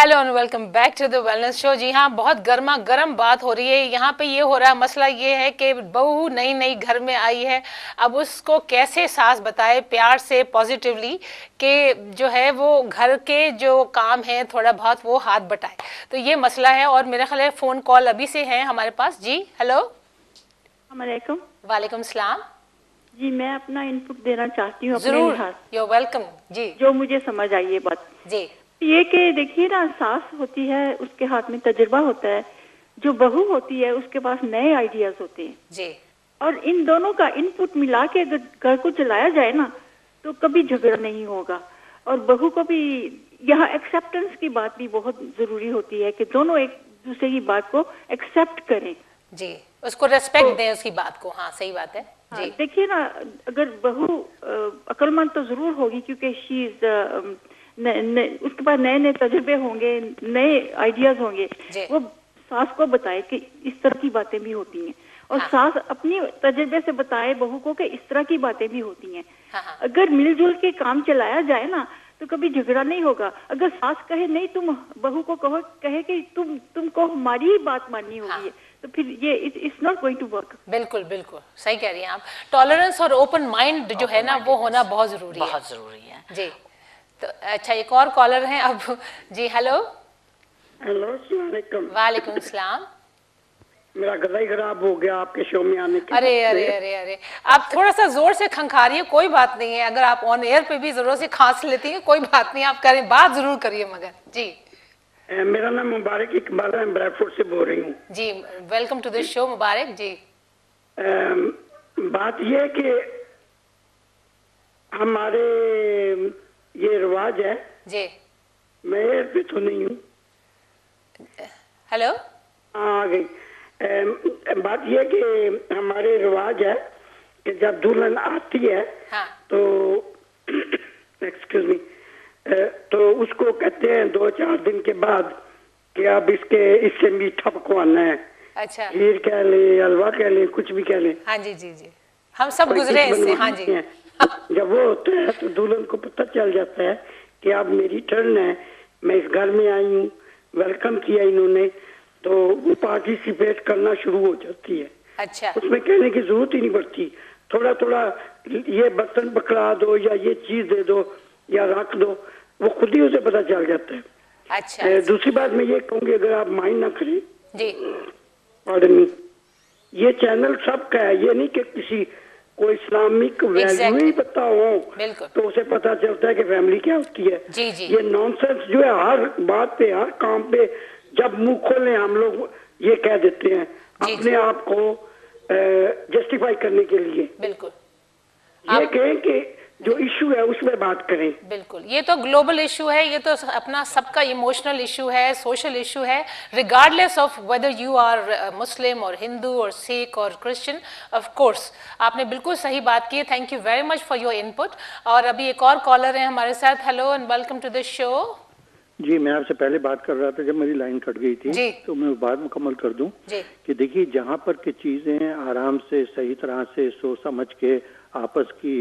Hello and welcome back to the wellness show. जी हाँ, बहुत गर्मा गर्म बात हो रही है यहाँ पे। ये हो रहा है, मसला ये है कि बहू नई नई घर में आई है, अब उसको कैसे सास बताए प्यार से पॉजिटिवली कि जो है वो घर के जो काम है थोड़ा बहुत वो हाथ बटाए। तो ये मसला है और मेरा ख्याल है फ़ोन कॉल अभी से है हमारे पास। जी हेलो। वालेकुम। वालेकुम सलाम। जी मैं अपना इनपुट देना चाहती हूँ अपने जरूर, लिहाज, यू वेलकम। जी जो मुझे समझ आई ये बात। जी ये कि देखिए ना, सास होती है उसके हाथ में तजुर्बा होता है, जो बहू होती है उसके पास नए आइडियाज होते हैं, जी और इन दोनों का इनपुट मिला के अगर घर को चलाया जाए ना तो कभी झगड़ा नहीं होगा। और बहू को भी यहाँ एक्सेप्टेंस की बात भी बहुत जरूरी होती है कि दोनों एक दूसरे की बात को एक्सेप्ट करें। जी, उसको रेस्पेक्ट दें उसकी बात को। हाँ सही बात है। जी देखिए ना, अगर बहू अक्लमंद तो जरूर होगी क्योंकि शी इज उसके पास नए नए तजुर्बे होंगे, नए आइडियाज होंगे। वो सास को बताए कि इस तरह की बातें भी होती हैं, और हाँ। सास अपनी तजुर्बे से बताए बहू को कि इस तरह की बातें भी होती हैं। हाँ। अगर मिलजुल के काम चलाया जाए ना तो कभी झगड़ा नहीं होगा। अगर सास कहे नहीं, तुम बहू को कहे कि तुमको हमारी ही बात माननी होगी, तो फिर ये it's not going to work. बिल्कुल बिल्कुल सही कह रही हैं आप। टॉलरेंस और ओपन माइंड जो है ना वो होना बहुत जरूरी है। बहुत जरूरी है जी। तो अच्छा, एक और कॉलर हैं अब। जी हेलो। हेलो, अस्सलाम वालेकुम। वालेकुम सलाम। मेरा गला ही खराब हो गया आपके शो में आने के अरे अरे अरे अरे, आप थोड़ा सा जोर से खंखारिए, कोई बात नहीं है। अगर आप ऑन एयर पे भी जरूर से खांस लेती हैं कोई बात नहीं, आप करें, बात जरूर करिए मगर। जी मेरा नाम मुबारक इकबाल है, ब्रैडफोर्ड से बोल रही हूँ। जी, वेलकम टू दिस शो मुबारक जी। बात यह है कि हमारे ये रिवाज है। जी मैं एयर पे तो नहीं हूँ। हेलो। आ गई। बात यह है कि हमारे रिवाज है कि जब दुल्हन आती है हाँ। तो एक्सक्यूज मी, तो उसको कहते हैं 2-4 दिन के बाद कि अब इससे मीठा पकवाना है। अच्छा, खीर कह ले, हलवा कह ले, कुछ भी कह ले। हाँ जी जी जी, हम सब गुजरे हैं इससे। हाँ जी। जब वो होता है तो दुल्हन को पता चल जाता है कि अब मेरी टर्न है, मैं इस घर में आई हूँ, वेलकम किया इन्होंने, तो वो पार्टिसिपेट करना शुरू हो जाती है। अच्छा, उसमें कहने की जरूरत ही नहीं पड़ती। थोड़ा थोड़ा ये बर्तन पकड़ा दो या ये चीज दे दो या रख दो, वो खुद ही उसे पता चल जाता है। अच्छा। दूसरी बात मैं ये कहूँगी, अगर आप माइंड ना करें, जी पार्डन मी, ये चैनल सबका है, ये नहीं कि किसी को इस्लामिक वैल्यू ही पता हो तो उसे पता चलता है कि फैमिली क्या होती है। जी जी। ये नॉनसेंस जो है हर बात पे, हर काम पे जब मुंह खोले हम लोग ये कह देते हैं अपने आप को जस्टिफाई करने के लिए। बिल्कुल, ये कहें कि जो इशू है उसमें बात करें। बिल्कुल, ये तो ग्लोबल इशू है, ये तो अपना सबका इमोशनल इशू है, सोशल इशू है, regardless of whether you are Muslim और हिंदू और सिख और क्रिश्चियन। ऑफ कोर्स आपने बिल्कुल सही बात की है। Thank you very much for your input. और अभी एक और कॉलर है हमारे साथ। Hello and welcome to this show. जी, मैं आपसे पहले बात कर रहा था जब मेरी लाइन कट गई थी, तो मैं बात मुकम्मल कर दूं कि देखिए, जहां पर की चीजें आराम से सही तरह से सोच समझ के आपस की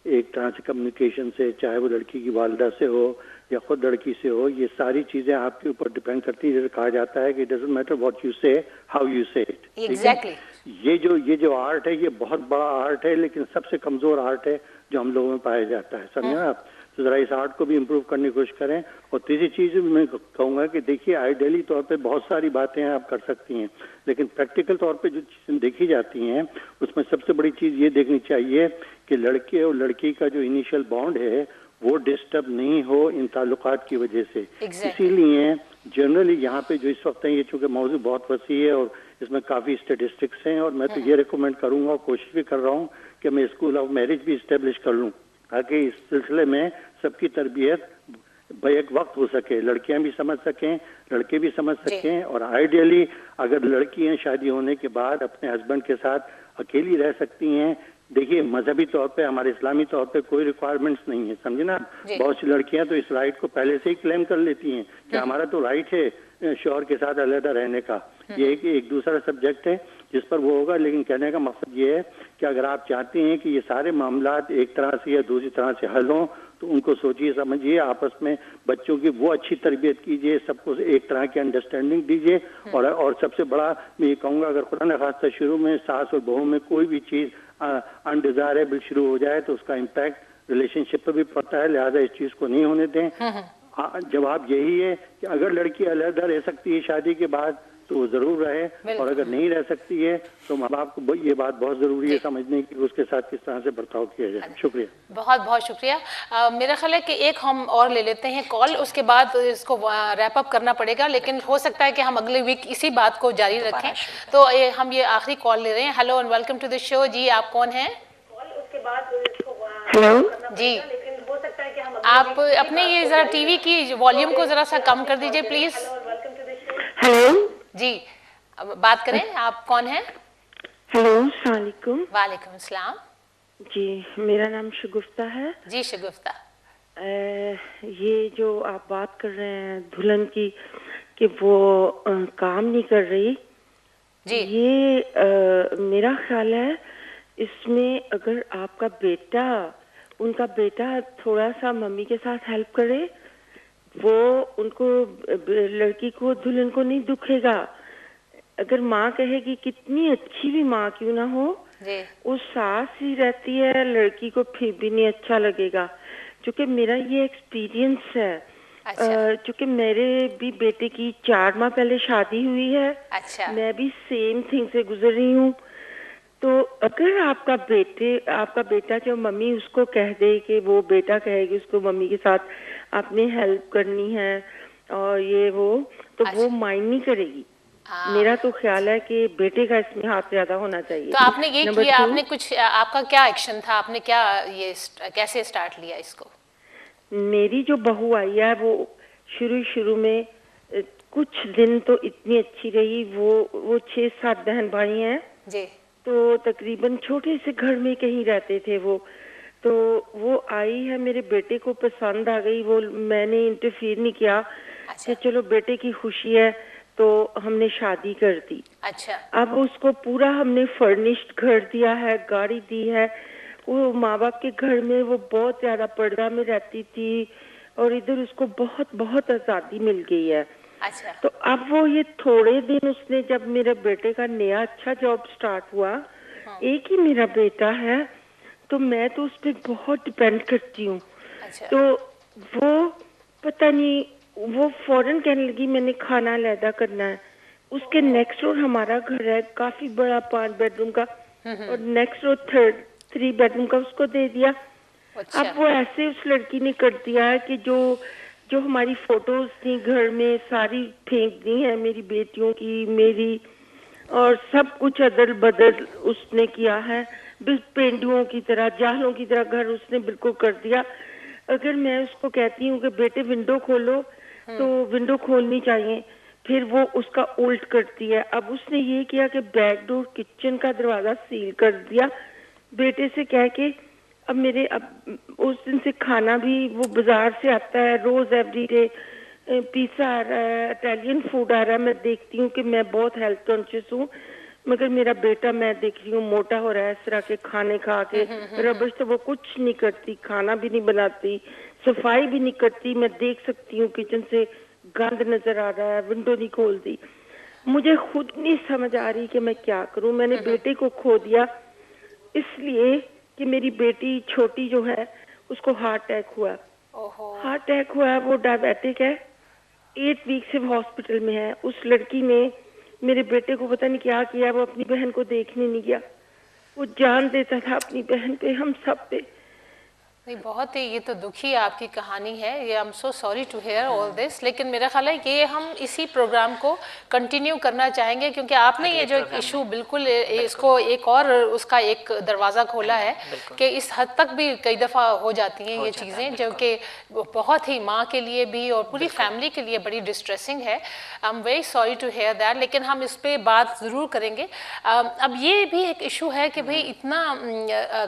एक तरह से कम्युनिकेशन से, चाहे वो लड़की की वालिदा से हो या खुद लड़की से हो, ये सारी चीजें आपके ऊपर डिपेंड करती है। जैसे कहा जाता है कि डजंट मैटर व्हाट यू से, हाउ यू से इट। एग्जैक्टली। ये जो आर्ट है, ये बहुत बड़ा आर्ट है, लेकिन सबसे कमजोर आर्ट है जो हम लोगों में पाया जाता है। समझे आप? तो जरा इस आर्ट को भी इम्प्रूव करने की कोशिश करें। और तीसरी चीज मैं कहूँगा कि देखिए, आइडियली तौर पे बहुत सारी बातें आप कर सकती हैं, लेकिन प्रैक्टिकल तौर पे जो चीजें देखी जाती हैं उसमें सबसे बड़ी चीज ये देखनी चाहिए कि लड़के और लड़की का जो इनिशियल बॉन्ड है वो डिस्टर्ब नहीं हो इन ताल्लुकात की वजह से। इसीलिए जनरली यहाँ पे जो इस वक्त है, ये चूंकि मौजूद बहुत वसी है और इसमें काफी स्टेटिस्टिक्स हैं, और मैं तो ये रिकमेंड करूंगा और कोशिश भी कर रहा हूँ कि मैं स्कूल ऑफ मैरिज भी इस्टेब्लिश कर लूँ, ताकि इस सिलसिले में सबकी तरबियत बैक वक्त हो सके, लड़कियां भी समझ सकें, लड़के भी समझ सकें। और आइडियली अगर लड़कियां शादी होने के बाद अपने हस्बैंड के साथ अकेली रह सकती हैं देखिए मजहबी तौर पे, हमारे इस्लामी तौर पे कोई रिक्वायरमेंट्स नहीं है, समझे ना। बहुत सी लड़कियां तो इस राइट को पहले से ही क्लेम कर लेती हैं कि हमारा तो राइट है शौहर के साथ अलग रहने का। ये एक दूसरा सब्जेक्ट है जिस पर वो होगा, लेकिन कहने का मकसद ये है कि अगर आप चाहते हैं कि ये सारे मामला एक तरह से या दूसरी तरह से हल हों, तो उनको सोचिए समझिए, आपस में बच्चों की वो अच्छी तरबियत कीजिए, सबको एक तरह की अंडरस्टैंडिंग दीजिए। और सबसे बड़ा मैं ये कहूँगा, अगर खुदा न खास्ता शुरू में सास और बहू में कोई भी चीज़ अनडिजायरेबल शुरू हो जाए तो उसका इम्पैक्ट रिलेशनशिप पर भी पड़ता है, लिहाजा इस चीज़ को नहीं होने दें। जवाब यही है कि अगर लड़की अलग रह सकती है शादी के बाद तो वो जरूर रहे, और अगर नहीं रह सकती है तो माँ बाप को ये बात बहुत जरूरी है समझने की उसके साथ किस तरह से बर्ताव किया जाए। शुक्रिया, बहुत बहुत शुक्रिया। मेरा ख्याल है कि एक हम और ले लेते हैं कॉल, उसके बाद इसको रैप अप करना पड़ेगा, लेकिन हो सकता है कि हम अगले वीक इसी बात को जारी रखें। तो हम ये आखिरी कॉल ले रहे हैं। Hello and welcome to the show. जी आप कौन हैं? हेलो जी, आप अपने ये जरा टीवी की वॉल्यूम को जरा सा कम कर दीजिए प्लीज। हेलो जी अब बात करें, आप कौन हैं? हेलो, अस्सलाम वालेकुम। वालेकुम सलाम। जी, मेरा नाम शगुफ्ता है। जी शगुफ्ता, ये जो आप बात कर रहे हैं दुल्हन की कि वो काम नहीं कर रही जी, ये मेरा ख्याल है इसमें अगर आपका बेटा, उनका बेटा थोड़ा सा मम्मी के साथ हेल्प करे, वो उनको लड़की को दुल्हन को नहीं दुखेगा। अगर माँ कहेगी, कितनी अच्छी भी माँ क्यों ना हो, वो सास ही रहती है, लड़की को फिर भी नहीं अच्छा लगेगा। क्योंकि मेरा ये एक्सपीरियंस है। अच्छा। क्योंकि मेरे भी बेटे की 4 माह पहले शादी हुई है। अच्छा। मैं भी सेम थिंग से गुजर रही हूँ। तो अगर आपका बेटा जो मम्मी उसको कह दे कि वो बेटा कहेगी उसको मम्मी के साथ आपने हेल्प करनी है और ये वो, तो वो माइंड नहीं करेगी। मेरा तो ख्याल है कि बेटे का इसमें हाथ ज्यादा होना चाहिए। तो आपने ये किया, आपने कुछ, आपका क्या एक्शन था, आपने क्या ये कैसे स्टार्ट लिया इसको? मेरी जो बहू आई है वो शुरू में कुछ दिन तो इतनी अच्छी रही। वो 6-7 बहन भाई हैं जी, तो तकरीबन छोटे से घर में कहीं रहते थे वो। तो वो आई है, मेरे बेटे को पसंद आ गई। वो मैंने इंटरफीयर नहीं किया। अच्छा। कि चलो बेटे की खुशी है तो हमने शादी कर दी। अच्छा। अब उसको पूरा हमने फर्निश्ड घर दिया है, गाड़ी दी है। वो माँ बाप के घर में वो बहुत ज्यादा पर्दा में रहती थी और इधर उसको बहुत बहुत आजादी मिल गई है। अच्छा। तो अब वो ये थोड़े दिन उसने, जब मेरे बेटे का नया अच्छा जॉब स्टार्ट हुआ, एक ही मेरा बेटा है तो मैं तो उस पर बहुत डिपेंड करती हूँ। अच्छा। तो वो पता नहीं, वो फौरन कहने लगी मैंने खाना अलहदा करना है। उसके नेक्स्ट डोर हमारा घर है, काफी बड़ा 5 बेडरूम का, और नेक्स्ट डोर 3 बेडरूम का उसको दे दिया। अच्छा। अब वो ऐसे उस लड़की ने कर दिया है कि जो हमारी फोटोज थी घर में सारी फेंक दी है, मेरी बेटियों की, मेरी, और सब कुछ अदल बदल उसने किया है। पेंडुओं की तरह, जाहलों की तरह घर उसने बिल्कुल कर दिया। अगर मैं उसको कहती हूँ कि बेटे विंडो खोलो तो विंडो खोलनी चाहिए, फिर वो उसका उल्ट करती है। अब उसने ये किया कि बैक डोर किचन का दरवाजा सील कर दिया बेटे से कह के। अब उस दिन से खाना भी वो बाजार से आता है, रोज एवरीडे पिज्जा आ रहा है, इटालियन फूड आ रहा है। मैं देखती हूँ कि मैं बहुत हेल्थ कॉन्शियस हूँ, मगर मेरा बेटा मैं देख रही हूँ मोटा हो रहा है इस तरह के खाने खा के। रबिश तो वो कुछ नहीं करती, खाना भी नहीं बनाती, सफाई भी नहीं करती। मैं देख सकती हूँ किचन से गंद नजर आ रहा है, विंडो नहीं खोलती। मुझे खुद नहीं समझ आ रही कि मैं क्या करूँ। मैंने बेटे को खो दिया इसलिए कि मेरी बेटी छोटी जो है उसको हार्ट अटैक हुआ। हार्ट अटैक हुआ, वो डायबिटिक है, 8 वीक से हॉस्पिटल में है। उस लड़की ने मेरे बेटे को पता नहीं क्या किया, वो अपनी बहन को देखने नहीं गया। वो जान देता था अपनी बहन पे, हम सब पे। नहीं, बहुत ही ये तो दुखी आपकी कहानी है, ये I am so sorry to hear all this. लेकिन मेरा ख्याल है ये हम इसी प्रोग्राम को कंटिन्यू करना चाहेंगे, क्योंकि आपने ये जो इशू बिल्कुल इसको एक और उसका एक दरवाज़ा खोला है कि इस हद तक भी कई दफ़ा हो जाती हैं ये चीज़ें, जो कि बहुत ही माँ के लिए भी और पूरी फैमिली के लिए बड़ी डिस्ट्रेसिंग है। I am very sorry to hear that, लेकिन हम इस पर बात ज़रूर करेंगे। अब ये भी एक इशू है कि भाई इतना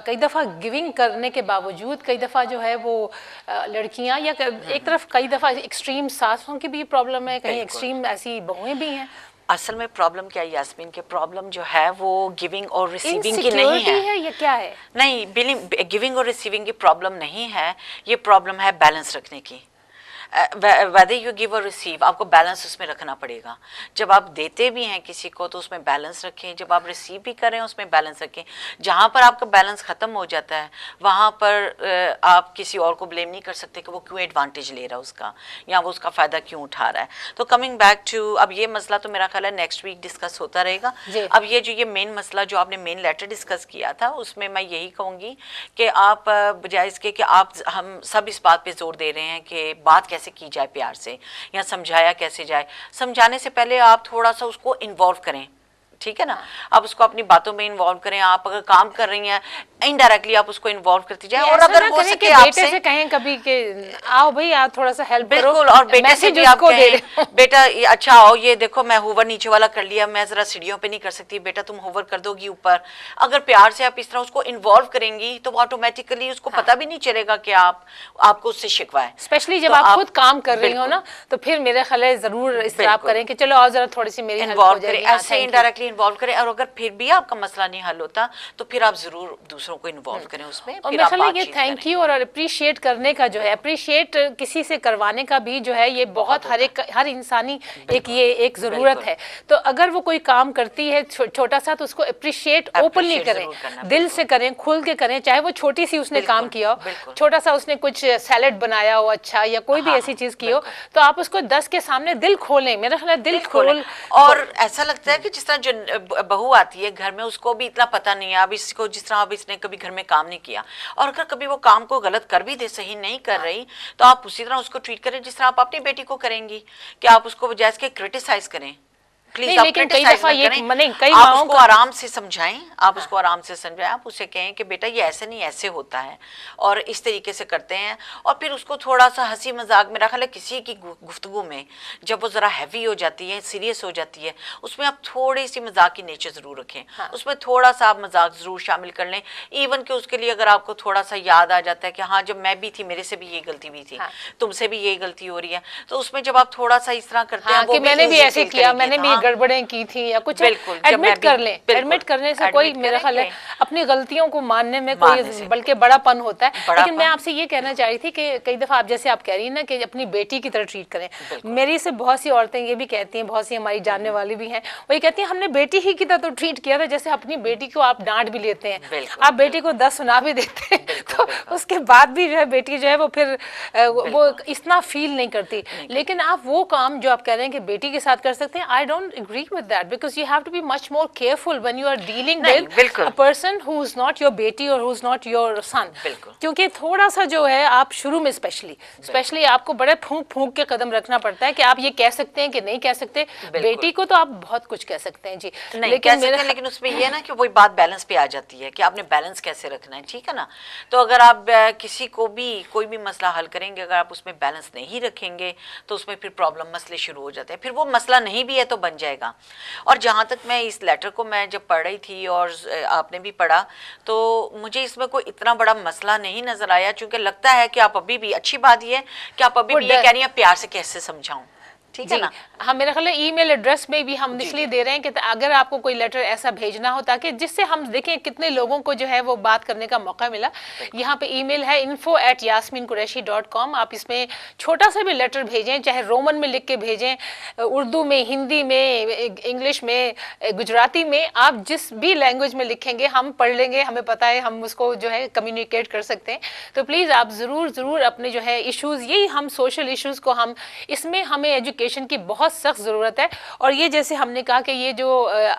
कई दफ़ा गिविंग करने के बावजूद कई दफ़ा जो है वो लड़कियां या एक तरफ कई दफ़ा एक्सट्रीम सासों की भी प्रॉब्लम है, कहीं एक्सट्रीम ऐसी बहुएं भी हैं। असल में प्रॉब्लम क्या है यास्मीन, के प्रॉब्लम जो है वो गिविंग और रिसीविंग की नहीं है। ये क्या है? नहीं, गिविंग और रिसीविंग की प्रॉब्लम नहीं है, ये प्रॉब्लम है बैलेंस रखने की। whether you give or receive, आपको बैलेंस उसमें रखना पड़ेगा। जब आप देते भी हैं किसी को तो उसमें बैलेंस रखें, जब आप रिसीव भी कर रहे हैं उसमें बैलेंस रखें। जहाँ पर आपका बैलेंस ख़त्म हो जाता है वहाँ पर आप किसी और को ब्लेम नहीं कर सकते कि वो क्यों एडवांटेज ले रहा है उसका, या वो उसका फ़ायदा क्यों उठा रहा है। तो कमिंग बैक टू, अब ये मसला तो मेरा ख्याल है नेक्स्ट वीक डिस्कस होता रहेगा। अब ये जो ये मेन मसला जो आपने मेन लेटर डिस्कस किया था उसमें मैं यही कहूँगी कि आप बजाय इसके कि आप हम सब इस बात पर जोर दे रहे हैं कि बात कैसे की जाए प्यार से, या समझाया कैसे जाए, समझाने से पहले आप थोड़ा सा उसको इन्वॉल्व करें, ठीक है ना। आप उसको अपनी बातों में इन्वॉल्व करें। आप अगर काम कर रही हैं इनडायरेक्टली आप उसको इन्वॉल्व करती जाए, और अगर हो सके आपसे से कहें कभी कि आओ भाई आप थोड़ा सा हेल्प करो, बिल्कुल, और बेटे से भी आप कहें बेटा अच्छा आओ, ये देखो मैं होवर नीचे वाला कर लिया, मैं जरा सीढ़ियों पे नहीं कर सकती, बेटा तुम होवर कर दोगी ऊपर। अगर प्यार से आप इस तरह उसको इन्वॉल्व करेंगी तो ऑटोमेटिकली उसको पता भी नहीं चलेगा कि आपको उससे शिकवा है। स्पेशली जब आप खुद काम कर रही हो ना, तो फिर मेरे ख्याल है जरूर इस तरह आप करें कि चलो आओ जरा थोड़ी सी मेरी इन्वॉल्व करें, ऐसे इनडायरेक्टली इन्वॉल्व करें। और अगर फिर भी आपका मसला नहीं हल होता तो फिर आप जरूर दूसरों को इन्वॉल्व करें उसमें। और मेरे ख्याल है ये थैंक यू और अप्रिशिएट करने का जो है, अप्रिशिएट किसी से करवाने का भी जो है ये बहुत हर इंसानी एक जरूरत है। तो अगर वो कोई काम करती है छोटा सा तो उसको अप्रिशिएट ओपनली करें, दिल से करें, खुल के करें, चाहे वो छोटी सी उसने काम किया हो, छोटा सा उसने कुछ सैलेड बनाया हो अच्छा, या कोई भी ऐसी चीज की हो, तो आप उसको 10 के सामने दिल खोलें। मेरा ख्याल है दिल खोल। और ऐसा लगता है कि जिस तरह जो बहू आती है घर में उसको भी इतना पता नहीं है, अब इसको जिस तरह अब इसने कभी घर में काम नहीं किया, और अगर कभी वो काम को गलत कर भी दे, सही नहीं कर रही, तो आप उसी तरह उसको ट्रीट करें जिस तरह आप अपनी बेटी को करेंगी, कि आप उसको बजाय इसके क्रिटिसाइज करें। प्लीज आप क्रिटिसाइज करें, आप उसको आराम से समझाएं, आप उसको आराम से समझाएं, आप उसे कहें कि बेटा ये ऐसे नहीं ऐसे होता है और इस तरीके से करते हैं। और फिर उसको थोड़ा सा हंसी मजाक, मेरा ख्याल है किसी की गुफ्तगू में जब वो ज़रा हैवी हो जाती है, सीरियस हो जाती है, उसमें आप थोड़ी सी मजाक की नेचर ज़रूर रखें। उसमें थोड़ा सा आप मजाक ज़रूर शामिल कर लें। इवन कि उसके लिए अगर आपको थोड़ा सा याद आ जाता है कि हाँ जब मैं भी थी मेरे से भी ये गलती हुई थी, तुमसे भी ये गलती हो रही है, तो उसमें जब आप थोड़ा सा इस तरह करते हैं मैंने भी ऐसे किया, मैंने भी गड़बड़ें की थी या कुछ, एडमिट कर लें। एडमिट करने से कोई मेरा ख्याल है अपनी गलतियों को मानने में कोई बल्कि बड़ापन होता है। लेकिन मैं आपसे ये कहना चाह रही थी कि कई दफा आप जैसे आप कह रही हैं ना कि अपनी बेटी की तरह ट्रीट करें। मेरी से बहुत सी औरतें ये भी कहती हैं, बहुत सी हमारी जानने वाली भी हैं, वो ये कहती हैं हमने बेटी ही की तरह तो ट्रीट किया था जैसे अपनी बेटी को आप डांट भी लेते हैं, आप बेटी को 10 सुना भी देते हैं, तो उसके बाद भी जो है बेटी जो है वो फिर वो इतना फील नहीं करती। लेकिन आप वो काम जो आप कह रहे हैं कि बेटी के साथ कर सकते हैं, I don't agree with that, because you have to be much more careful when you are dealing with a person who is not your बेटी or who is not your son। क्योंकि थोड़ा सा जो है आप शुरू में स्पेशली आपको बड़े फूंक के कदम रखना पड़ता है कि आप ये कह सकते हैं कि नहीं कह सकते। बेटी को तो आप बहुत कुछ कह सकते हैं जी, लेकिन उसमें ये ना कि वही बात बैलेंस पे आ जाती है कि आपने बैलेंस कैसे रखना है, ठीक है ना। तो अगर आप किसी को भी कोई भी मसला हल करेंगे, अगर आप उसमें बैलेंस नहीं रखेंगे तो उसमें फिर प्रॉब्लम मसले शुरू हो जाते हैं, फिर वो मसला नहीं भी है तो बन जाएगा। और जहाँ तक मैं इस लेटर को मैं जब पढ़ रही थी और आपने भी पढ़ा, तो मुझे इसमें कोई इतना बड़ा मसला नहीं नजर आया, क्योंकि लगता है कि आप अभी भी, अच्छी बात यह है कि आप अभी भी ये कह रही हैं प्यार से कैसे समझाऊं, ठीक है ना। हाँ, मेरा ख्याल है ईमेल एड्रेस में भी हम इसलिए दे रहे हैं कि अगर आपको कोई लेटर ऐसा भेजना हो ताकि जिससे हम देखें कितने लोगों को जो है वो बात करने का मौका मिला। यहाँ पे ईमेल है info@yasminqureshi.com। आप इसमें छोटा सा भी लेटर भेजें, चाहे रोमन में लिख के भेजें, उर्दू में, हिंदी में, इंग्लिश में, गुजराती में, आप जिस भी लैंग्वेज में लिखेंगे हम पढ़ लेंगे, हमें पता है हम उसको जो है कम्युनिकेट कर सकते हैं। तो प्लीज़ आप ज़रूर अपने जो है इशूज़, यही हम सोशल इशूज़ को हम इसमें हमें एजुकेट एजुकेशन की बहुत सख्त ज़रूरत है। और ये जैसे हमने कहा कि ये जो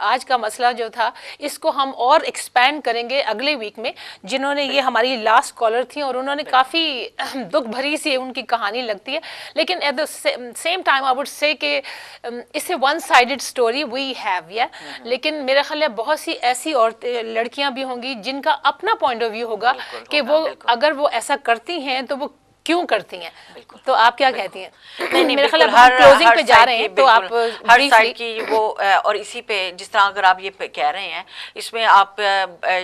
आज का मसला जो था, इसको हम और एक्सपैंड करेंगे अगले वीक में। जिन्होंने ये हमारी लास्ट कॉलर थी और उन्होंने काफ़ी दुख भरी सी उनकी कहानी लगती है, लेकिन at the same time I would say कि इससे one sided story we have, या लेकिन मेरा ख्याल है बहुत सी ऐसी औरतें, लड़कियां भी होंगी जिनका अपना पॉइंट ऑफ व्यू होगा कि वो अगर वो ऐसा करती हैं तो वो क्यों करती हैं। तो आप क्या कहती हैं? नहीं, मेरे ख्याल है बिल्कुल, क्लोजिंग पे जा रहे हैं, तो आप हर briefly- साइड की वो और इसी पे जिस तरह अगर आप ये कह रहे हैं, इसमें आप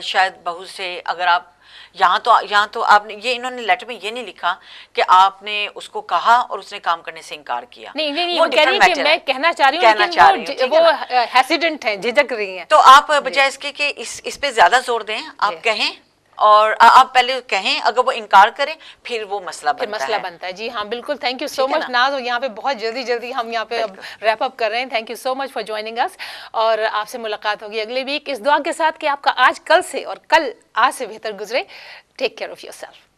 शायद बहू से अगर आप यहाँ तो आपने ये, इन्होंने लेटर में ये नहीं लिखा कि आपने उसको कहा और उसने काम करने से इनकार किया। नहीं वो कह रही है कि मैं कहना चाह रही हूँ, लेकिन वो हेसिडेंट हैं, झिझक रही हैं। तो आप बजाय इसके कि इस पे ज्यादा जोर दें, आप कहें और आप पहले कहें, अगर वो इनकार करें फिर वो मसला बनता है। जी हाँ, बिल्कुल। थैंक यू सो मच नाज। यहाँ पे बहुत जल्दी हम यहाँ पे रैप अप कर रहे हैं। Thank you so much for joining us, और आपसे मुलाकात होगी अगले वीक इस दुआ के साथ कि आपका आज कल से और कल आज से बेहतर गुजरे। Take care of yourself.